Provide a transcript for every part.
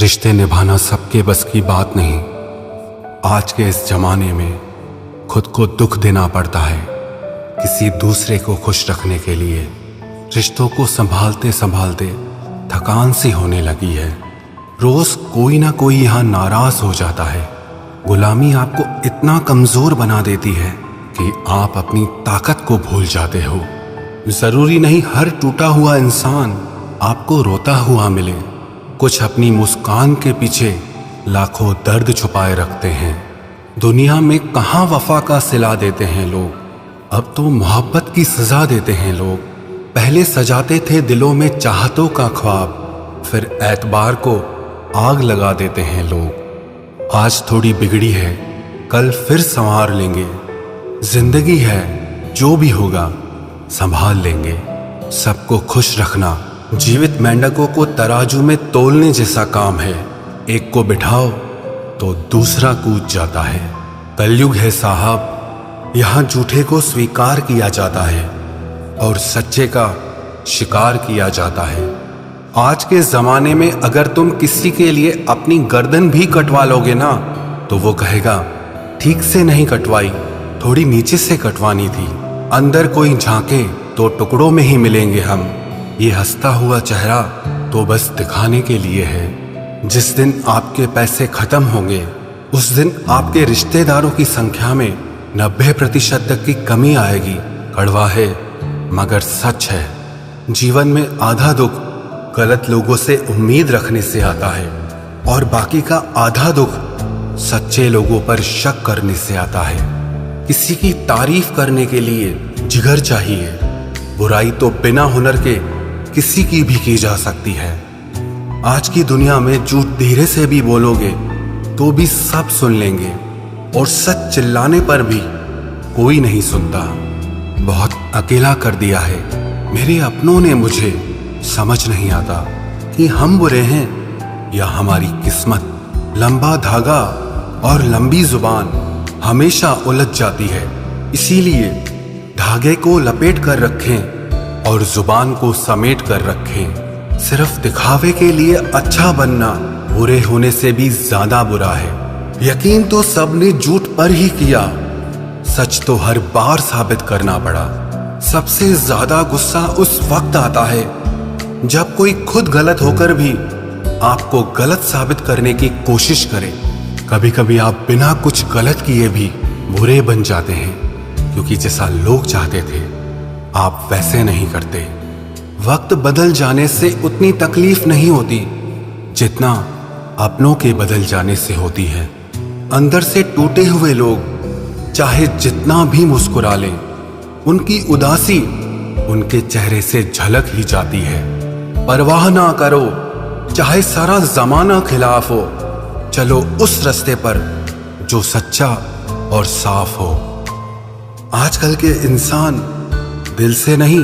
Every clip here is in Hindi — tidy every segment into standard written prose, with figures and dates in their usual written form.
रिश्ते निभाना सबके बस की बात नहीं। आज के इस जमाने में खुद को दुख देना पड़ता है किसी दूसरे को खुश रखने के लिए। रिश्तों को संभालते संभालते थकान सी होने लगी है। रोज कोई ना कोई यहाँ नाराज हो जाता है। गुलामी आपको इतना कमजोर बना देती है कि आप अपनी ताकत को भूल जाते हो। जरूरी नहीं हर टूटा हुआ इंसान आपको रोता हुआ मिले। कुछ अपनी मुस्कान के पीछे लाखों दर्द छुपाए रखते हैं। दुनिया में कहाँ वफा का सिला देते हैं लोग, अब तो मोहब्बत की सजा देते हैं लोग। पहले सजाते थे दिलों में चाहतों का ख्वाब, फिर एतबार को आग लगा देते हैं लोग। आज थोड़ी बिगड़ी है, कल फिर संवार लेंगे। जिंदगी है, जो भी होगा संभाल लेंगे। सबको खुश रखना जीवित मेंढकों को तराजू में तोलने जैसा काम है। एक को बिठाओ तो दूसरा कूद जाता है। कलयुग है साहब, यहाँ झूठे को स्वीकार किया जाता है और सच्चे का शिकार किया जाता है। आज के जमाने में अगर तुम किसी के लिए अपनी गर्दन भी कटवा लोगे ना, तो वो कहेगा ठीक से नहीं कटवाई, थोड़ी नीचे से कटवानी थी। अंदर कोई झांके तो टुकड़ों में ही मिलेंगे हम। ये हंसता हुआ चेहरा तो बस दिखाने के लिए है। जिस दिन आपके पैसे खत्म होंगे, उस दिन आपके रिश्तेदारों की संख्या में 90% तक की कमी आएगी। कड़वा है मगर सच है। जीवन में आधा दुख गलत लोगों से उम्मीद रखने से आता है और बाकी का आधा दुख सच्चे लोगों पर शक करने से आता है। किसी की तारीफ करने के लिए जिगर चाहिए। बुराई तो बिना हुनर के किसी की भी की जा सकती है। आज की दुनिया में झूठ धीरे से भी बोलोगे तो भी सब सुन लेंगे और सच चिल्लाने पर भी कोई नहीं सुनता। बहुत अकेला कर दिया है मेरे अपनों ने मुझे। समझ नहीं आता कि हम बुरे हैं या हमारी किस्मत। लंबा धागा और लंबी जुबान हमेशा उलझ जाती है, इसीलिए धागे को लपेट कर रखें और जुबान को समेट कर रखें। सिर्फ दिखावे के लिए अच्छा बनना बुरे होने से भी ज्यादा बुरा है। यकीन तो सबने झूठ पर ही किया, सच तो हर बार साबित करना पड़ा। सबसे ज्यादा गुस्सा उस वक्त आता है जब कोई खुद गलत होकर भी आपको गलत साबित करने की कोशिश करे। कभी कभी आप बिना कुछ गलत किए भी बुरे बन जाते हैं, क्योंकि जैसा लोग चाहते थे आप वैसे नहीं करते। वक्त बदल जाने से उतनी तकलीफ नहीं होती जितना अपनों के बदल जाने से होती है। अंदर से टूटे हुए लोग चाहे जितना भी मुस्कुरा लें, उनकी उदासी उनके चेहरे से झलक ही जाती है। परवाह ना करो चाहे सारा जमाना खिलाफ हो, चलो उस रास्ते पर जो सच्चा और साफ हो। आजकल के इंसान दिल से नहीं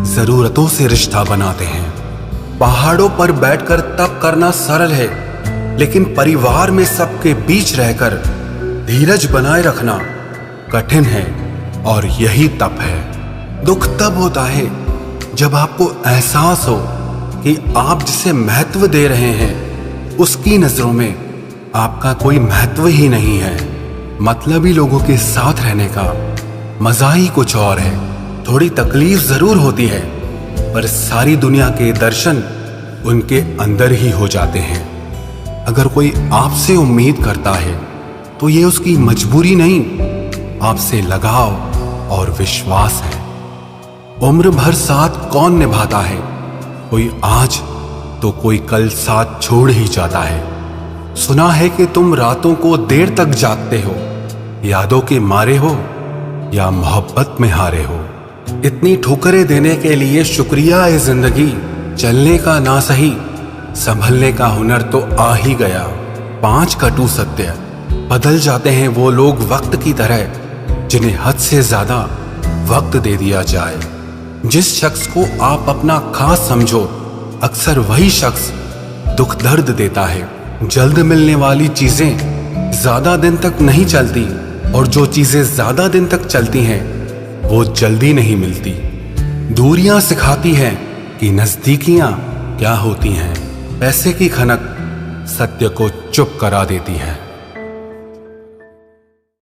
जरूरतों से रिश्ता बनाते हैं। पहाड़ों पर बैठकर तप करना सरल है, लेकिन परिवार में सबके बीच रहकर धीरज बनाए रखना कठिन है और यही तप है। दुख तब होता है जब आपको एहसास हो कि आप जिसे महत्व दे रहे हैं उसकी नजरों में आपका कोई महत्व ही नहीं है। मतलबी लोगों के साथ रहने का मजा ही कुछ और है। थोड़ी तकलीफ जरूर होती है, पर सारी दुनिया के दर्शन उनके अंदर ही हो जाते हैं। अगर कोई आपसे उम्मीद करता है तो ये उसकी मजबूरी नहीं, आपसे लगाव और विश्वास है। उम्र भर साथ कौन निभाता है, कोई आज तो कोई कल साथ छोड़ ही जाता है। सुना है कि तुम रातों को देर तक जागते हो, यादों के मारे हो या मोहब्बत में हारे हो। इतनी ठोकरें देने के लिए शुक्रिया है जिंदगी। चलने का ना सही, संभलने का हुनर तो आ ही गया। 5 कटु सत्य, बदल जाते हैं वो लोग वक्त की तरह जिन्हें हद से ज्यादा वक्त दे दिया जाए। जिस शख्स को आप अपना खास समझो, अक्सर वही शख्स दुख दर्द देता है। जल्द मिलने वाली चीजें ज्यादा दिन तक नहीं चलती और जो चीजें ज्यादा दिन तक चलती हैं वो जल्दी नहीं मिलती। दूरियां सिखाती हैं कि नजदीकियां क्या होती हैं। पैसे की खनक सत्य को चुप करा देती है।